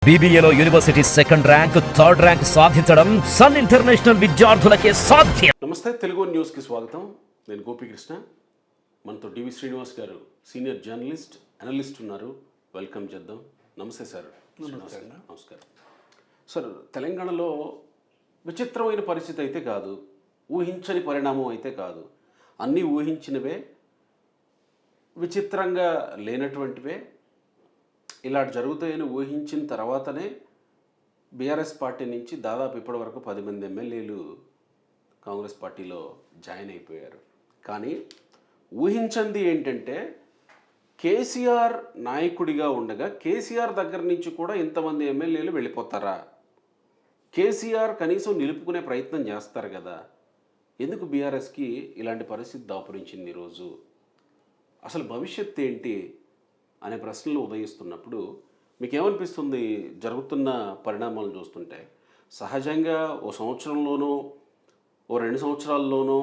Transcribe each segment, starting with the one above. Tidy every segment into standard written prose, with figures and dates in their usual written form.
BBAలో university second rank, third rank సాధించడం Sun International విద్యార్థులకే సాధ్యం. నమస్తే, తెలుగు న్యూస్కి స్వాగతం. నేను గోపికృష్ణ. మనతో డివి శ్రీనివాస్ గారు సీనియర్ జర్నలిస్ట్, అనలిస్ట్ ఉన్నారు. వెల్కమ్ చేద్దాం. నమస్తే సార్. నమస్కారం సార్. తెలంగాణలో విచిత్రమైన పరిస్థితి అయితే కాదు, ఊహించని పరిణామం అయితే కాదు. అన్నీ ఊహించినవే, విచిత్రంగా లేనటువంటివే. ఇలా జరుగుతాయని ఊహించిన తర్వాతనే బీఆర్ఎస్ పార్టీ నుంచి దాదాపు ఇప్పటి వరకు 10 మంది ఎమ్మెల్యేలు కాంగ్రెస్ పార్టీలో జాయిన్ అయిపోయారు. కానీ ఊహించింది ఏంటంటే కేసీఆర్ నాయకుడిగా ఉండగా కేసీఆర్ దగ్గర నుంచి కూడా ఇంతమంది ఎమ్మెల్యేలు వెళ్ళిపోతారా? కేసీఆర్ కనీసం నిలుపుకునే ప్రయత్నం చేస్తారు కదా, ఎందుకు బీఆర్ఎస్కి ఇలాంటి పరిస్థితి దాపురించింది ఈరోజు? అసలు భవిష్యత్తు ఏంటి అనే ప్రశ్నలు ఉదయిస్తున్నప్పుడు మీకేమనిపిస్తుంది? జరుగుతున్న పరిణామాలను చూస్తుంటే సహజంగా ఓ సంవత్సరంలోనో ఓ 2 సంవత్సరాల్లోనో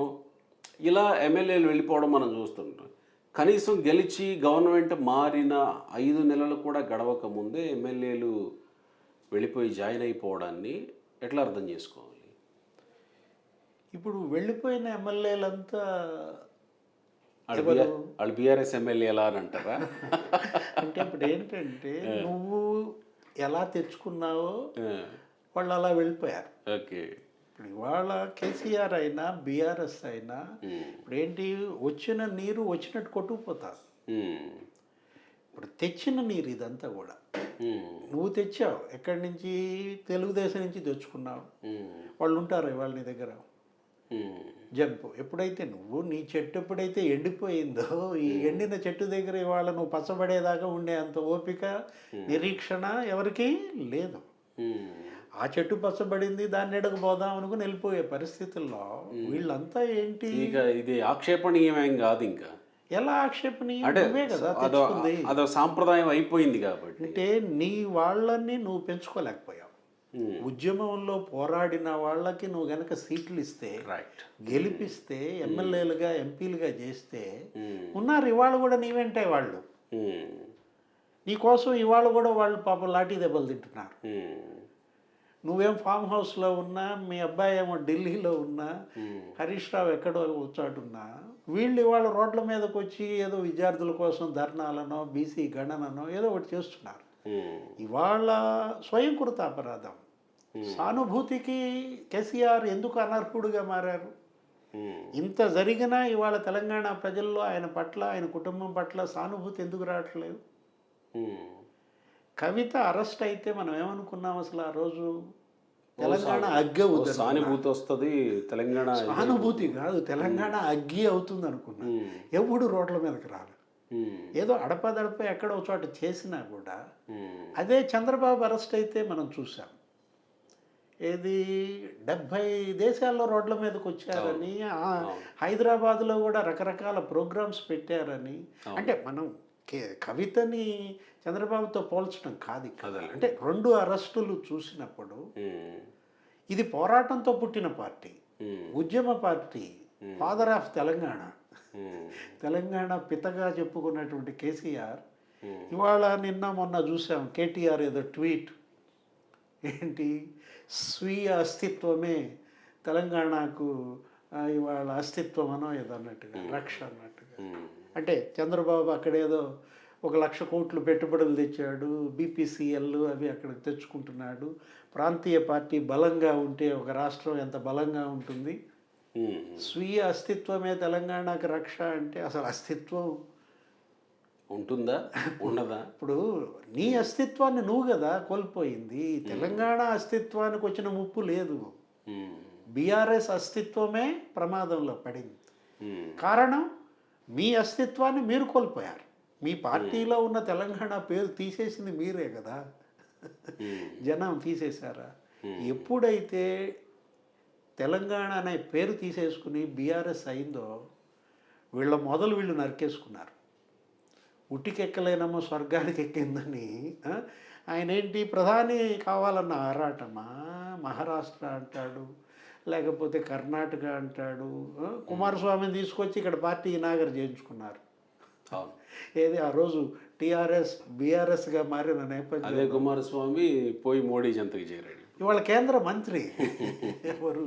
ఇలా ఎమ్మెల్యేలు వెళ్ళిపోవడం మనం చూస్తుంటాం. కనీసం గెలిచి గవర్నమెంట్ మారిన 5 నెలలు కూడా గడవక ముందే ఎమ్మెల్యేలు వెళ్ళిపోయి జాయిన్ అయిపోవడాన్ని ఎట్లా అర్థం చేసుకోవాలి? ఇప్పుడు వెళ్ళిపోయిన ఎమ్మెల్యేలంతా వాళ్ళు బీఆర్ఎస్ ఎమ్మెల్యే ఎలా అని అంటారా? అంటే ఇప్పుడు ఏంటంటే నువ్వు ఎలా తెచ్చుకున్నావో వాళ్ళు అలా వెళ్ళిపోయారు. ఓకే. ఇప్పుడు ఇవాళ కేసీఆర్ అయినా బీఆర్ఎస్ అయినా ఇప్పుడు ఏంటి, వచ్చిన నీరు వచ్చినట్టు కొట్టుకుపోతారు. ఇప్పుడు తెచ్చిన నీరు ఇదంతా కూడా నువ్వు తెచ్చావు, ఎక్కడి నుంచి? తెలుగుదేశం నుంచి తెచ్చుకున్నావు. వాళ్ళు ఉంటారు ఇవాళ నీ దగ్గర జంపు. ఎప్పుడైతే నువ్వు నీ చెట్టు ఎప్పుడైతే ఎండిపోయిందో, ఈ ఎండిన చెట్టు దగ్గర ఇవాళ నువ్వు పచ్చబడేదాకా ఉండే అంత ఓపిక, నిరీక్షణ ఎవరికి లేదు. ఆ చెట్టు పచ్చబడింది, దాన్ని ఎడకపోదాం అనుకుని వెళ్ళిపోయే పరిస్థితుల్లో వీళ్ళంతా ఏంటి? ఇక ఇది ఆక్షేపణీయమేం కాదు. ఇంకా ఎలా ఆక్షేపణీయం? కదా అదో సాంప్రదాయం అయిపోయింది కాబట్టి. అంటే నీ వాళ్ళని నువ్వు పెంచుకోలేకపోయావు. ఉద్యమంలో పోరాడిన వాళ్ళకి నువ్వు గనక సీట్లు ఇస్తే, గెలిపిస్తే, ఎమ్మెల్యేలుగా ఎంపీలుగా చేస్తే ఉన్నారు. ఇవాళ కూడా నీ వెంటే వాళ్ళు, నీకోసం ఇవాళ కూడా వాళ్ళు పాపం లాఠీ దెబ్బలు తింటున్నారు. నువ్వేం ఫామ్ హౌస్లో ఉన్నా, మీ అబ్బాయి ఏమో ఢిల్లీలో ఉన్నా, హరీష్ రావు ఎక్కడో చాటున్నా, వీళ్ళు ఇవాళ రోడ్ల మీదకి వచ్చి ఏదో విద్యార్థుల కోసం ధర్నాలనో, బీసీ గణననో ఏదో ఒకటి చేస్తున్నారు. ఇవాళ స్వయంకృత అపరాధం. సానుభూతికి కేసీఆర్ ఎందుకు అనర్హుడుగా మారారు? ఇంత జరిగినా ఇవాళ తెలంగాణ ప్రజల్లో ఆయన పట్ల, ఆయన కుటుంబం పట్ల సానుభూతి ఎందుకు రావట్లేదు? కవిత అరెస్ట్ అయితే మనం ఏమనుకున్నాం అసలు ఆ రోజు? తెలంగాణ అగ్గి అవుతుంది, సానుభూతి వస్తుంది, తెలంగాణ సానుభూతి కాదు, తెలంగాణ అగ్గి అవుతుంది అనుకున్నాం. ఎప్పుడు రోడ్ల మీదకి రాలేదు. ఏదో అడపదడప ఎక్కడో చోట చేసినా కూడా అదే చంద్రబాబు అరెస్ట్ అయితే మనం చూసాం. ఏది 70 దేశాల్లో రోడ్ల మీదకి వచ్చారని, హైదరాబాద్లో కూడా రకరకాల ప్రోగ్రామ్స్ పెట్టారని. అంటే మనం కవితని చంద్రబాబుతో పోల్చడం కాదు కదా. అంటే 2 అరెస్టులు చూసినప్పుడు ఇది పోరాటంతో పుట్టిన పార్టీ, ఉద్యమ party, father of Telangana, Telangana పితగా చెప్పుకున్నటువంటి కేసీఆర్ ఇవాళ నిన్న మొన్న చూసాం కేటీఆర్ ఏదో ట్వీట్, ఏంటి స్వీయ అస్తిత్వమే తెలంగాణకు ఇవాళ అస్తిత్వం అనో ఏదో అన్నట్టుగా, రక్ష అన్నట్టుగా. అంటే చంద్రబాబు అక్కడేదో 1,00,000 కోట్లు పెట్టుబడులు తెచ్చాడు, బీపీసీఎల్ అవి అక్కడికి తెచ్చుకుంటున్నాడు. ప్రాంతీయ పార్టీ బలంగా ఉంటే ఒక రాష్ట్రం ఎంత బలంగా ఉంటుంది? స్వీయ అస్తిత్వమే తెలంగాణకు రక్ష అంటే అసలు అస్తిత్వం ఉంటుందా, ఉండదా? ఇప్పుడు నీ అస్తిత్వాన్ని నువ్వు కదా కోల్పోయింది. తెలంగాణ అస్తిత్వానికి వచ్చిన ముప్పు లేదు, బీఆర్ఎస్ అస్తిత్వమే ప్రమాదంలో పడింది. కారణం మీ అస్తిత్వాన్ని మీరు కోల్పోయారు. మీ పార్టీలో ఉన్న తెలంగాణ పేరు తీసేసింది మీరే కదా, జనం తీసేశారా? ఎప్పుడైతే తెలంగాణ అనే పేరు తీసేసుకుని బీఆర్ఎస్ అయిందో వీళ్ళు నరికేసుకున్నారు. ఉట్టికెక్కలేనమ్మో స్వర్గానికి ఎక్కిందని ఆయన ఏంటి ప్రధాని కావాలన్న ఆరాటమా? మహారాష్ట్ర అంటాడు, లేకపోతే కర్ణాటక అంటాడు. కుమారస్వామిని తీసుకొచ్చి ఇక్కడ పార్టీ ఇనాగర్ చేయించుకున్నారు. ఏది ఆ రోజు టీఆర్ఎస్ బీఆర్ఎస్గా మారిన నేపథ్యం అదే కుమారస్వామి పోయి మోడీ చెంతకి చేరాడు. ఇవాళ కేంద్ర మంత్రి ఎవరు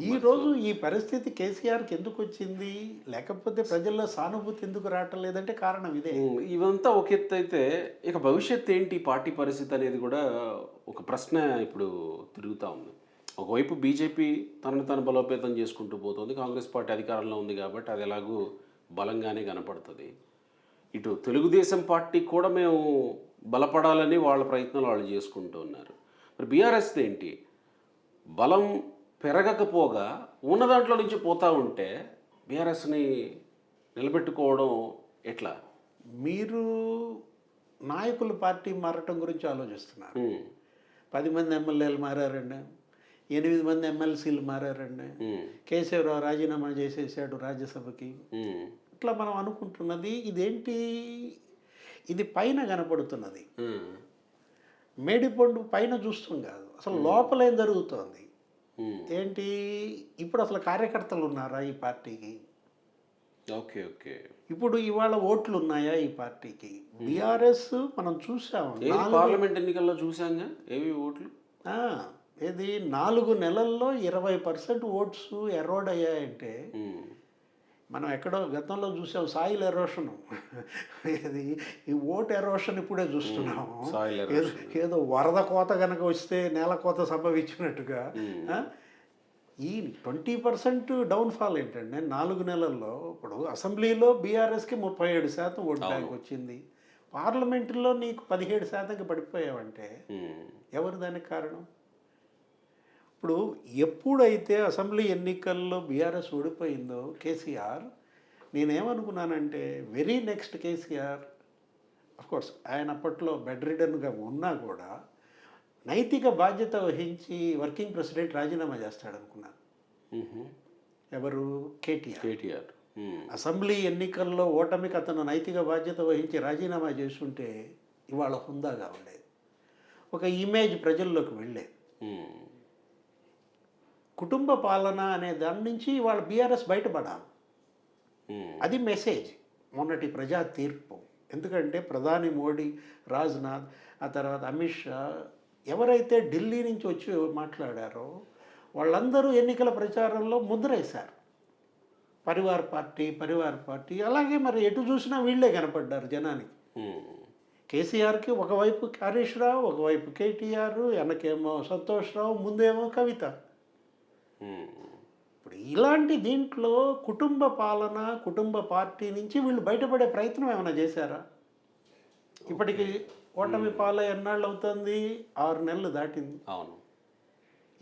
ఈ రోజు ఈ పరిస్థితి కేసీఆర్కి ఎందుకు వచ్చింది, లేకపోతే ప్రజల్లో సానుభూతి ఎందుకు రావటం లేదంటే కారణం ఇదే. ఇవంతా ఒక ఎత్తు అయితే ఇక భవిష్యత్తు ఏంటి పార్టీ పరిస్థితి అనేది కూడా ఒక ప్రశ్న ఇప్పుడు తిరుగుతూ ఉంది. ఒకవైపు బీజేపీ తనను తను బలోపేతం చేసుకుంటూ పోతుంది, కాంగ్రెస్ పార్టీ అధికారంలో ఉంది కాబట్టి అది ఎలాగూ బలంగానే కనపడుతుంది. ఇటు తెలుగుదేశం పార్టీ కూడా మేము బలపడాలని వాళ్ళ ప్రయత్నాలు వాళ్ళు చేసుకుంటూ ఉన్నారు. మరి బీఆర్ఎస్ ఏంటి, బలం పెరగకపోగా ఉన్న దాంట్లో నుంచి పోతూ ఉంటే బీఆర్ఎస్ని నిలబెట్టుకోవడం ఎట్లా? మీరు నాయకుల పార్టీ మారటం గురించి ఆలోచిస్తున్నారు. 10 మంది ఎమ్మెల్యేలు మారారండి, 8 మంది ఎమ్మెల్సీలు మారారండి, కేశవరావు రాజీనామా చేసేసాడు రాజ్యసభకి. ఇట్లా మనం అనుకుంటున్నది ఇదేంటి, ఇది పైన కనపడుతున్నది, మేడిపండు పైన చూస్తాం కాదు, అసలు లోపల ఏం జరుగుతోంది ఏంటి. ఇప్పుడు అసలు కార్యకర్తలు ఉన్నారా ఈ పార్టీకి? Okay okay. ఇప్పుడు ఇవాళ ఓట్లు ఉన్నాయా ఈ పార్టీకి? బీఆర్ఎస్ మనం చూసాం పార్లమెంట్ ఎన్నికల్లో చూసాంగా ఏవి ఓట్లు. ఇది 4 నెలల్లో 20% ఓట్స్ ఎరోడ్ అయ్యాయంటే మనం ఎక్కడో గతంలో చూసాం సాయిల్ ఎరోషన్. ఇది ఈ ఓట్ ఎరోషన్ ఇప్పుడే చూస్తున్నాము. ఏదో వరద కోత కనుక వస్తే నేల కోత సంభవించినట్టుగా ఈ 20% డౌన్ఫాల్ ఏంటంటే 4 నెలల్లో. ఇప్పుడు అసెంబ్లీలో బీఆర్ఎస్కి 37% ఓట్ బ్యాంక్ వచ్చింది, పార్లమెంటులో నీకు 17%కి పడిపోయావంటే ఎవరు దానికి కారణం? ఇప్పుడు ఎప్పుడైతే అసెంబ్లీ ఎన్నికల్లో బీఆర్ఎస్ ఓడిపోయిందో కేసీఆర్, నేనేమనుకున్నానంటే వెరీ నెక్స్ట్ కేసీఆర్, అఫ్కోర్స్ ఆయన అప్పట్లో బెడ్ రిడన్గా ఉన్నా కూడా నైతిక బాధ్యత వహించి వర్కింగ్ ప్రెసిడెంట్ రాజీనామా చేస్తాడనుకున్నాను. ఎవరు? కేటీఆర్. అసెంబ్లీ ఎన్నికల్లో ఓటమికి అతను నైతిక బాధ్యత వహించి రాజీనామా చేస్తుంటే ఇవాళ హుందాగా ఉండేది, ఒక ఇమేజ్ ప్రజల్లోకి వెళ్ళేది. కుటుంబ పాలన అనే దాని నుంచి వాళ్ళ బీఆర్ఎస్ బయటపడాలి, అది మెసేజ్ మొన్నటి ప్రజా తీర్పు. ఎందుకంటే ప్రధాని మోడీ, రాజ్నాథ్, ఆ తర్వాత అమిత్ షా ఎవరైతే ఢిల్లీ నుంచి వచ్చి మాట్లాడారో వాళ్ళందరూ ఎన్నికల ప్రచారంలో ముద్ర వేశారు, పరివార్ పార్టీ. అలాగే మరి ఎటు చూసినా వీళ్ళే కనపడ్డారు జనానికి. కేసీఆర్కి ఒకవైపు హరీష్ రావు, ఒకవైపు కేటీఆర్, వెనకేమో సంతోష్ రావు, ముందేమో కవిత. ఇప్పుడు ఇలాంటి దీంట్లో కుటుంబ పాలన, కుటుంబ పార్టీ నుంచి వీళ్ళు బయటపడే ప్రయత్నం ఏమైనా చేశారా? ఇప్పటికి ఓటమి పాల ఎన్నాళ్ళు అవుతుంది? 6 నెలలు దాటింది. అవును.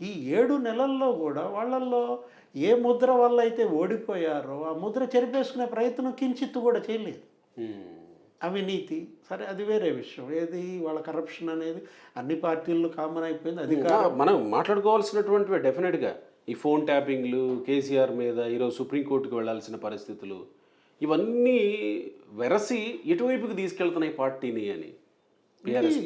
ఈ 7 నెలల్లో కూడా వాళ్ళల్లో ఏ ముద్ర వల్ల అయితే ఓడిపోయారో ఆ ముద్ర చెరిపేసుకునే ప్రయత్నం కించిత్తు కూడా చేయలేదు. అవినీతి సరే, అది వేరే విషయం. ఏది వాళ్ళ కరప్షన్ అనేది అన్ని పార్టీల్లో కామన్ అయిపోయింది. అది మనం మాట్లాడుకోవాల్సినటువంటివి డెఫినెట్గా. ఈ ఫోన్ ట్యాపింగ్లు, కేసీఆర్ మీద ఈరోజు సుప్రీంకోర్టుకు వెళ్లాల్సిన పరిస్థితులు, ఇవన్నీ వెరసి ఎటువైపుకి తీసుకెళ్తున్నాయి పార్టీని అని బీఆర్ఎస్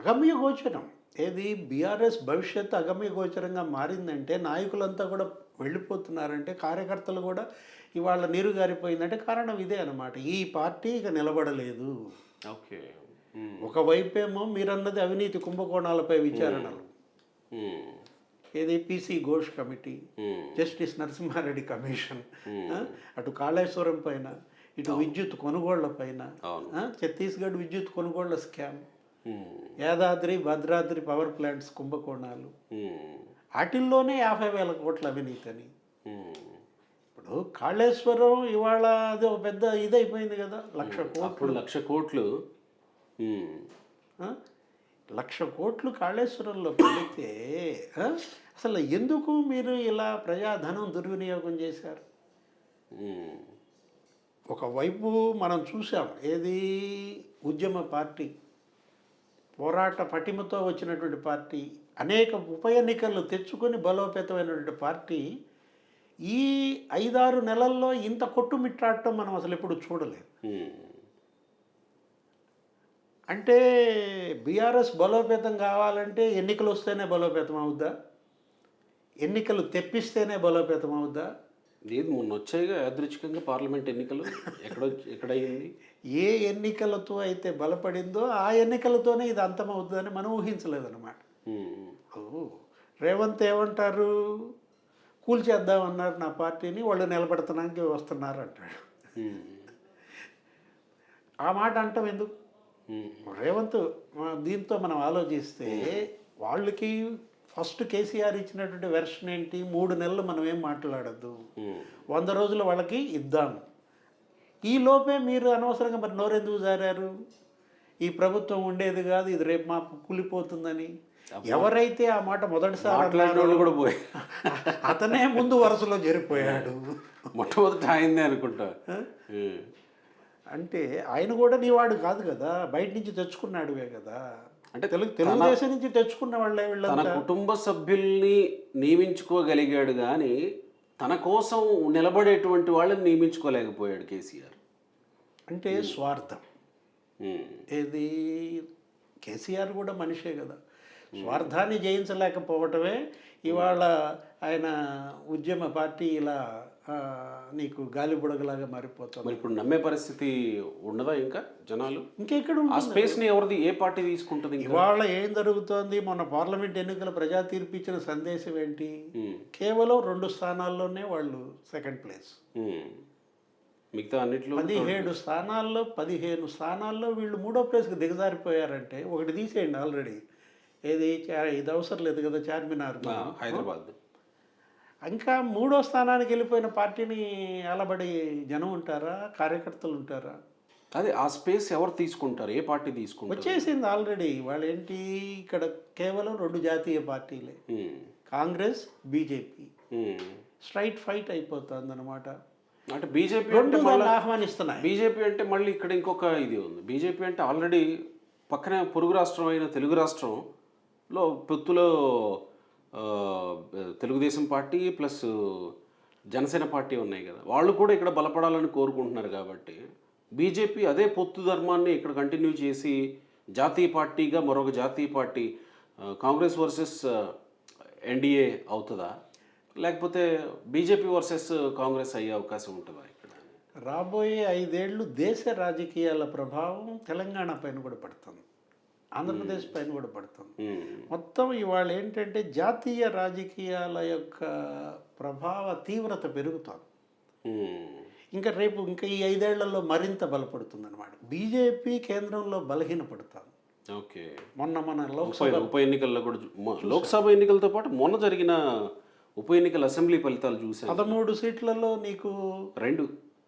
అగమ్య గోచరం. ఏది బీఆర్ఎస్ భవిష్యత్తు అగమ్య గోచరంగా మారిందంటే, నాయకులంతా కూడా వెళ్ళిపోతున్నారంటే, కార్యకర్తలు కూడా ఇవాళ నీరు గారిపోయిందంటే కారణం ఇదే అన్నమాట. ఈ పార్టీ ఇక నిలబడలేదు. ఓకే. ఒకవైపేమో మీరన్నది అవినీతి కుంభకోణాలపై విచారణలు, ఏది PC Ghosh committee, justice Narasimha Reddy commission, అటు కాళేశ్వరం పైన, ఇటు విద్యుత్ కొనుగోళ్ల పైన, ఛత్తీస్గఢ్ విద్యుత్ కొనుగోళ్ల scam, Yadadri Bhadradri power plants కుంభకోణాలు, వాటిల్లోనే 50,000 కోట్ల అవినీతి అని. ఇప్పుడు కాళేశ్వరం ఇవాళ అది ఒక పెద్ద ఇదైపోయింది కదా, 1,00,00,000 కోట్లు. 1,00,00,000 కోట్లు కాళేశ్వరంలో పెడితే అసలు ఎందుకు మీరు ఇలా ప్రజాధనం దుర్వినియోగం చేశారు? ఒకవైపు మనం చూసాం, ఏది ఉద్యమ పార్టీ, పోరాట పటిమతో వచ్చినటువంటి పార్టీ, అనేక ఉప ఎన్నికలు తెచ్చుకొని బలోపేతమైనటువంటి పార్టీ ఈ 5-6 నెలల్లో ఇంత కొట్టుమిట్టాడటం మనం అసలు ఎప్పుడు చూడలేదు. అంటే బీఆర్ఎస్ బలోపేతం కావాలంటే ఎన్నికలు వస్తేనే బలోపేతం అవుద్దా? ఎన్నికలు తెప్పిస్తేనే బలోపేతం అవుద్దా? లేదు మొన్న వచ్చాయిగా యాదృచ్ఛికంగా పార్లమెంట్ ఎన్నికలు ఎక్కడయ్యింది? ఏ ఎన్నికలతో అయితే బలపడిందో ఆ ఎన్నికలతోనే ఇది అంతమవుతుందని మనం ఊహించలేదన్నమాట. రేవంత్ ఏమంటారు, కూల్చేద్దామన్నారు నా పార్టీని, వాళ్ళు నిలబెడుతున్నానికి వస్తున్నారు అంటాడు. ఆ మాట అంటాం ఎందుకు? రేవంత్ దీంతో మనం ఆలోచిస్తే వాళ్ళకి ఫస్ట్ కేసీఆర్ ఇచ్చినటువంటి వెర్షన్ ఏంటి, 3 నెలలు మనం ఏం మాట్లాడద్దు, 100 రోజులు వాళ్ళకి ఇద్దాము. ఈ లోపే మీరు అనవసరంగా మరి నోరెందుకు జారారు? ఈ ప్రభుత్వం ఉండేది కాదు, ఇది రేపు మాకు కూలిపోతుందని. ఎవరైతే ఆ మాట మొదటిసారి కూడా పోయి అతనే ముందు వరుసలో జరిపోయాడు. మొట్టమొదటి ఆయనే అనుకుంటా. అంటే ఆయన కూడా నీవాడు కాదు కదా, బయట నుంచి తెచ్చుకున్నాడువే కదా. అంటే తెలుగుదేశం నుంచి తెచ్చుకున్న వాళ్ళే తన వీళ్ళంతా. కుటుంబ సభ్యుల్ని నియమించుకోగలిగాడు కానీ తన కోసం నిలబడేటువంటి వాళ్ళని నియమించుకోలేకపోయాడు కేసీఆర్. అంటే స్వార్థం. ఏది కేసీఆర్ కూడా మనిషే కదా, స్వార్థాన్ని జయించలేకపోవటమే ఇవాళ ఆయన ఉద్యమ పార్టీ ఇలా నీకు గాలి బుడగలాగా మారిపోతుంది. మరి ఇప్పుడు నమ్మే పరిస్థితి ఉండదా ఇంకా జనాలు? ఇంకెక్కడ ఆ స్పేస్ని ఎవరిది, ఏ పార్టీ తీసుకుంటుంది? ఇవాళ ఏం జరుగుతోంది? మొన్న పార్లమెంట్ ఎన్నికల ప్రజా తీర్పు ఇచ్చిన సందేశం ఏంటి? కేవలం 2 స్థానాల్లోనే వాళ్ళు సెకండ్ ప్లేస్. మిగతా అన్నిట్లో 17 స్థానాల్లో 15 స్థానాల్లో వీళ్ళు 3వ ప్లేస్కి దిగజారిపోయారంటే ఒకటి తీసేయండి ఆల్రెడీ. ఏది ఇది అవసరం లేదు కదా, చార్మినార్ హైదరాబాద్. ఇంకా 3వ స్థానానికి వెళ్ళిపోయిన పార్టీని అలబడి జనం ఉంటారా, కార్యకర్తలు ఉంటారా? అదే ఆ స్పేస్ ఎవరు తీసుకుంటారు, ఏ పార్టీ తీసుకుంటారు? వచ్చేసింది ఆల్రెడీ. వాళ్ళు ఏంటి, ఇక్కడ కేవలం 2 జాతీయ పార్టీలే, కాంగ్రెస్ బీజేపీ. స్ట్రైట్ ఫైట్ అయిపోతుంది అనమాట. అంటే బీజేపీ ఆహ్వానిస్తున్నాయి. బీజేపీ అంటే మళ్ళీ ఇక్కడ ఇంకొక ఇది ఉంది. బీజేపీ అంటే ఆల్రెడీ పక్కనే పొరుగు రాష్ట్రం అయిన తెలుగు రాష్ట్రంలో పొత్తులో Telugu Desam party plus Janasena party ఉన్నాయి కదా, వాళ్ళు కూడా ఇక్కడ బలపడాలని కోరుకుంటున్నారు. కాబట్టి బీజేపీ అదే పొత్తు ధర్మాన్ని ఇక్కడ కంటిన్యూ చేసి జాతీయ పార్టీగా మరొక జాతీయ పార్టీ కాంగ్రెస్ వర్సెస్ ఎన్డీఏ అవుతుందా, లేకపోతే బీజేపీ వర్సెస్ కాంగ్రెస్ అయ్యే అవకాశం ఉంటుందా? ఇక్కడ రాబోయే 5 ఏళ్ళు దేశ రాజకీయాల ప్రభావం తెలంగాణ పైన కూడా పడుతుంది, ఆంధ్రప్రదేశ్ పైన కూడా పడుతుంది. మొత్తం ఇవాళ ఏంటంటే జాతీయ రాజకీయాల యొక్క ప్రభావ తీవ్రత పెరుగుతుంది. ఇంకా రేపు ఇంకా ఈ 5 ఏళ్లలో మరింత బలపడుతుంది అనమాట. బీజేపీ కేంద్రంలో బలహీనపడుతుంది. ఓకే, మన లోక్సభ ఉప ఎన్నికల్లో కూడా, లోక్సభ ఎన్నికలతో పాటు మొన్న జరిగిన ఉప ఎన్నికల అసెంబ్లీ ఫలితాలు చూసాను. 13 సీట్లలో నీకు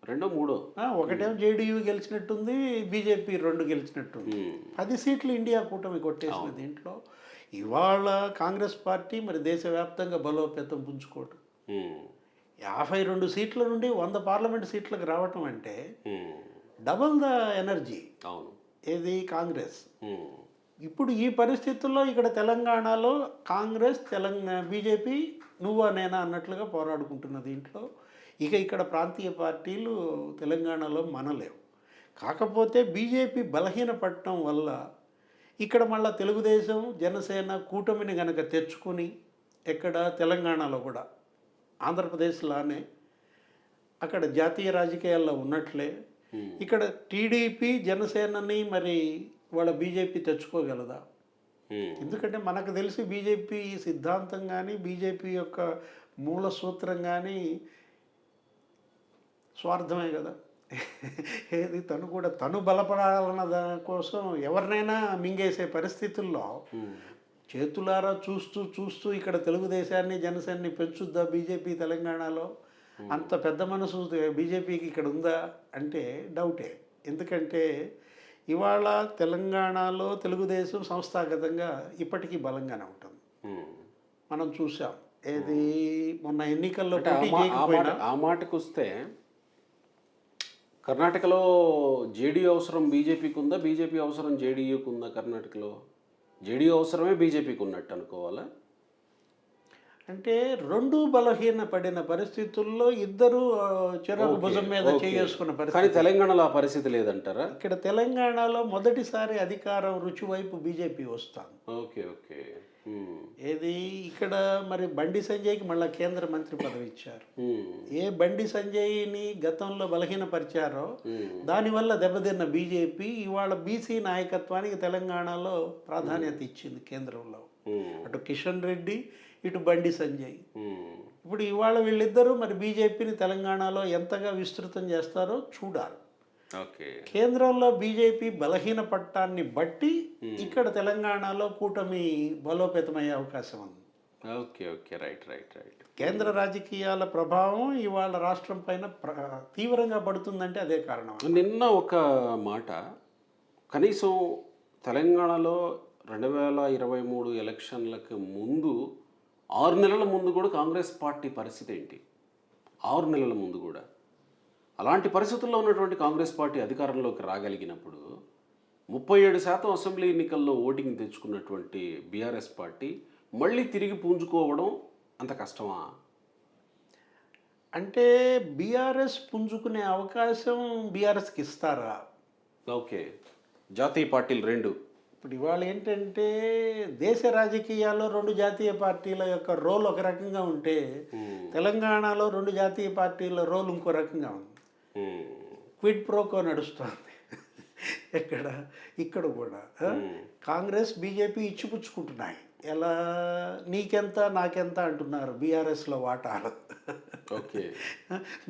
రెండో మూడో ఒకటేమో జేడీయూ గెలిచినట్టుంది, బీజేపీ 2 గెలిచినట్టుంది. 10 సీట్లు ఇండియా కూటమి కొట్టేసిన దీంట్లో ఇవాళ కాంగ్రెస్ పార్టీ మరి దేశవ్యాప్తంగా బలోపేతం పుంజుకోవటం, 52 సీట్ల నుండి 100 పార్లమెంట్ సీట్లకు రావటం అంటే డబల్ ద ఎనర్జీ. అవును, ఏది కాంగ్రెస్. ఇప్పుడు ఈ పరిస్థితుల్లో ఇక్కడ తెలంగాణలో కాంగ్రెస్ బీజేపీ నువ్వా నేనా అన్నట్లుగా పోరాడుకుంటున్న దీంట్లో ఇక ఇక్కడ ప్రాంతీయ పార్టీలు తెలంగాణలో మనలేవు. కాకపోతే బీజేపీ బలహీనపడటం వల్ల ఇక్కడ మళ్ళీ తెలుగుదేశం జనసేన కూటమిని కనుక తెచ్చుకొని ఎక్కడ తెలంగాణలో కూడా ఆంధ్రప్రదేశ్లానే అక్కడ జాతీయ రాజకీయాల్లో ఉన్నట్లే ఇక్కడ టీడీపీ జనసేనని మరి వాళ్ళ బీజేపీ తెచ్చుకోగలదా? ఎందుకంటే మనకు తెలిసి బీజేపీ సిద్ధాంతం కానీ బీజేపీ యొక్క మూల సూత్రం కానీ స్వార్థమే కదా. ఏది తను బలపడాలన్న దానికోసం ఎవరినైనా మింగేసే పరిస్థితుల్లో చేతులారా చూస్తూ ఇక్కడ తెలుగుదేశాన్ని జనసేనని పెంచుద్దా బీజేపీ తెలంగాణలో? అంత పెద్ద మనసు బీజేపీకి ఇక్కడ ఉందా అంటే డౌటే. ఎందుకంటే ఇవాళ తెలంగాణలో తెలుగుదేశం సంస్థాగతంగా ఇప్పటికీ బలంగానే ఉంటుంది. మనం చూసాం, ఏది మొన్న ఎన్నికల్లో ఆ మాటకు వస్తే కర్ణాటకలో జేడీయూ అవసరం బీజేపీకి ఉందా, బీజేపీ అవసరం జేడీయూకి ఉందా? కర్ణాటకలో జేడీయూ అవసరమే బీజేపీకి ఉన్నట్టు అనుకోవాలా? అంటే 2 బలహీన పడిన పరిస్థితుల్లో ఇద్దరు చెరకు భుజం మీద చేసుకున్న పరిస్థితి. కానీ తెలంగాణలో ఆ పరిస్థితి లేదంటారా? ఇక్కడ తెలంగాణలో మొదటిసారి అధికారం రుచి వైపు బీజేపీ వస్తాను. Okay okay. ఏది ఇక్కడ మరి బండి సంజయ్కి మళ్ళీ కేంద్ర మంత్రి పదవి ఇచ్చారు. ఏ బండి సంజయ్ని గతంలో బలహీనపరిచారో దానివల్ల దెబ్బతిన్న బీజేపీ ఇవాళ బీసీ నాయకత్వానికి తెలంగాణలో ప్రాధాన్యత ఇచ్చింది కేంద్రంలో. అటు కిషన్ రెడ్డి, ఇటు బండి సంజయ్. ఇప్పుడు ఇవాళ వీళ్ళిద్దరూ మరి బీజేపీని తెలంగాణలో ఎంతగా విస్తృతం చేస్తారో చూడాలి. ఓకే, కేంద్రంలో బీజేపీ బలహీన పట్టాన్ని బట్టి ఇక్కడ తెలంగాణలో కూటమి బలోపేతమయ్యే అవకాశం ఉంది. Okay, okay, right, right, right. కేంద్ర రాజకీయాల ప్రభావం ఇవాళ రాష్ట్రం పైన తీవ్రంగా పడుతుందంటే అదే కారణం. నిన్న ఒక మాట, కనీసం తెలంగాణలో 2023 ఎలక్షన్లకు ముందు 6 నెలల ముందు కూడా కాంగ్రెస్ పార్టీ పరిస్థితి ఏంటి? 6 నెలల ముందు కూడా అలాంటి పరిస్థితుల్లో ఉన్నటువంటి కాంగ్రెస్ పార్టీ అధికారంలోకి రాగలిగినప్పుడు 37% అసెంబ్లీ ఎన్నికల్లో ఓటింగ్ తెచ్చుకున్నటువంటి బీఆర్ఎస్ పార్టీ మళ్ళీ తిరిగి పుంజుకోవడం అంత కష్టమా? అంటే బీఆర్ఎస్ పుంజుకునే అవకాశం బీఆర్ఎస్కి ఇస్తారా? ఓకే, జాతీయ పార్టీలు రెండు. ఇప్పుడు ఇవాళ ఏంటంటే దేశ రాజకీయాల్లో 2 జాతీయ పార్టీల యొక్క రోల్ ఒక రకంగా ఉంటే తెలంగాణలో 2 జాతీయ పార్టీల రోల్ ఇంకో రకంగా ఉంది. క్విడ్ ప్రోకో నడుస్తుంది ఇక్కడ కూడా కాంగ్రెస్ బీజేపీ ఇచ్చిపుచ్చుకుంటున్నాయి. ఎలా నీకెంత నాకెంత అంటున్నారు బీఆర్ఎస్లో వాటాలు. ఓకే,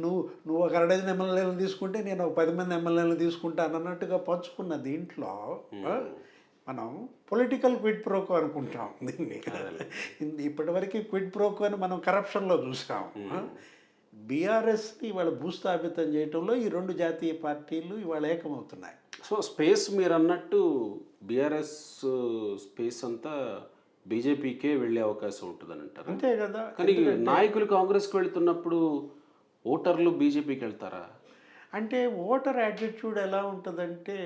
నువ్వు ఒక 2 ఎమ్మెల్యేలను తీసుకుంటే నేను ఒక 10 మంది ఎమ్మెల్యేలను తీసుకుంటాను అన్నట్టుగా పంచుకున్న దీంట్లో మనం పొలిటికల్ క్విడ్ ప్రోకో అనుకుంటాం దీన్ని. ఇప్పటివరకు క్విడ్ ప్రోకో అని మనం కరప్షన్లో చూసాం. బీఆర్ఎస్ని ఇవాళ భూస్థాపితం చేయడంలో ఈ 2 జాతీయ పార్టీలు ఇవాళ ఏకమవుతున్నాయి. సో స్పేస్ మీరు అన్నట్టు బీఆర్ఎస్ స్పేస్ అంతా బీజేపీకే వెళ్ళే అవకాశం ఉంటుందని అంటారు. అంతే కదా. కానీ నాయకులు కాంగ్రెస్కి వెళుతున్నప్పుడు ఓటర్లు బీజేపీకి వెళ్తారా? అంటే ఓటర్ యాటిట్యూడ్ ఎలా ఉంటుందంటే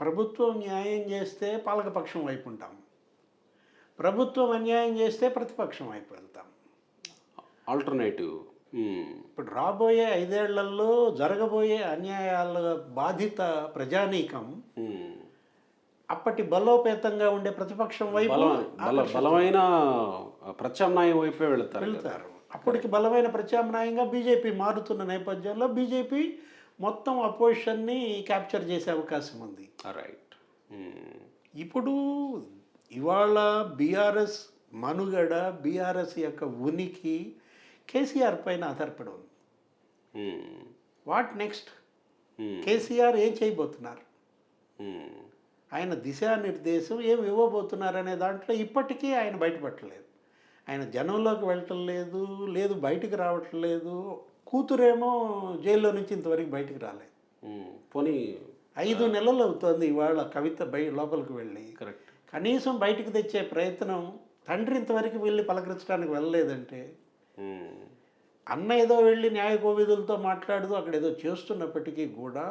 ప్రభుత్వం న్యాయం చేస్తే పాలకపక్షం వైపు ఉంటాం, ప్రభుత్వం అన్యాయం చేస్తే ప్రతిపక్షం వైపు వెళ్తాం. ఆల్టర్నేటివ్. ఇప్పుడు రాబోయే 5 ఏళ్లలో జరగబోయే అన్యాయాల బాధిత ప్రజానీకం అప్పటి బలోపేతంగా ఉండే ప్రతిపక్షం వైపు బలమైన ప్రత్యామ్నాయం వైపే వెళ్తారు. అప్పటికి బలమైన ప్రత్యామ్నాయంగా బీజేపీ మారుతున్న నేపథ్యంలో బీజేపీ మొత్తం అపోజిషన్ని క్యాప్చర్ చేసే అవకాశం ఉంది. రైట్. ఇప్పుడు ఇవాళ బీఆర్ఎస్ మనుగడ, బీఆర్ఎస్ యొక్క ఉనికి కేసీఆర్ పైన ఆధారపడి ఉంది. What next? కేసీఆర్ ఏం చేయబోతున్నారు, ఆయన దిశానిర్దేశం ఏమి ఇవ్వబోతున్నారు అనే దాంట్లో ఇప్పటికీ ఆయన బయటపడలేదు. ఆయన జనంలోకి వెళ్ళటం లేదు, బయటికి రావటం లేదు. కూతురేమో జైల్లో నుంచి ఇంతవరకు బయటికి రాలేదు. పోనీ 5 నెలలు అవుతుంది ఇవాళ కవిత లోపలికి వెళ్ళి. కరెక్ట్. కనీసం బయటికి తెచ్చే ప్రయత్నం తండ్రి ఇంతవరకు వెళ్ళి పలకరించడానికి వెళ్ళలేదంటే, అన్న ఏదో వెళ్ళి న్యాయ కోవిదులతో మాట్లాడుతూ అక్కడ ఏదో చేస్తున్నప్పటికీ కూడా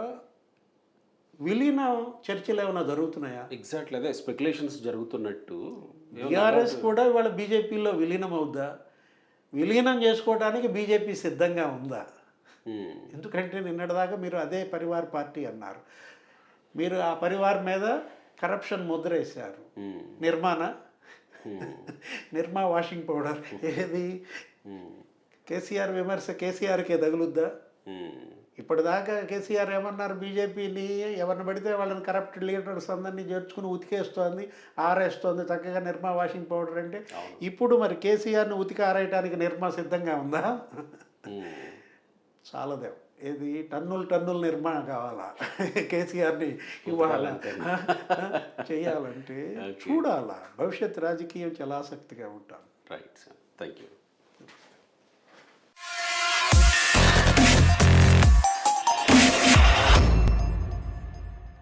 విలీన చర్చలు ఏమైనా జరుగుతున్నాయా? ఎగ్జాక్ట్లీ అదే స్పెక్యులేషన్స్ జరుగుతున్నట్టు. బీఆర్ఎస్ కూడా ఇవాళ బీజేపీలో విలీనం అవుద్దా? విలీనం చేసుకోవడానికి బీజేపీ సిద్ధంగా ఉందా? ఎందుకంటే నిన్నటిదాకా మీరు అదే పరివార్ పార్టీ అన్నారు, మీరు ఆ పరివార్ మీద కరప్షన్ ముద్ర వేశారు. నిర్మా వాషింగ్ పౌడర్ ఏది కేసీఆర్ విమర్శ కేసీఆర్కే తగులుద్దా? ఇప్పటిదాకా కేసీఆర్ ఏమన్నారు, బీజేపీని ఎవరిని పడితే వాళ్ళని కరప్ట్ లీడర్స్ అందరినీ చేర్చుకుని ఉతికేస్తోంది, ఆరేస్తోంది చక్కగా నిర్మా వాషింగ్ పౌడర్ అంటే. ఇప్పుడు మరి కేసీఆర్ని ఉతికి ఆరేయడానికి నిర్మా సిద్ధంగా ఉందా? చాలదేం. ఏది టన్నులు నిర్మా కావాలా కేసీఆర్ని ఇవ్వాలా చేయాలంటే చూడాలా. భవిష్యత్ రాజకీయం చాలా ఆసక్తిగా ఉంటాం. Right sir, thank you.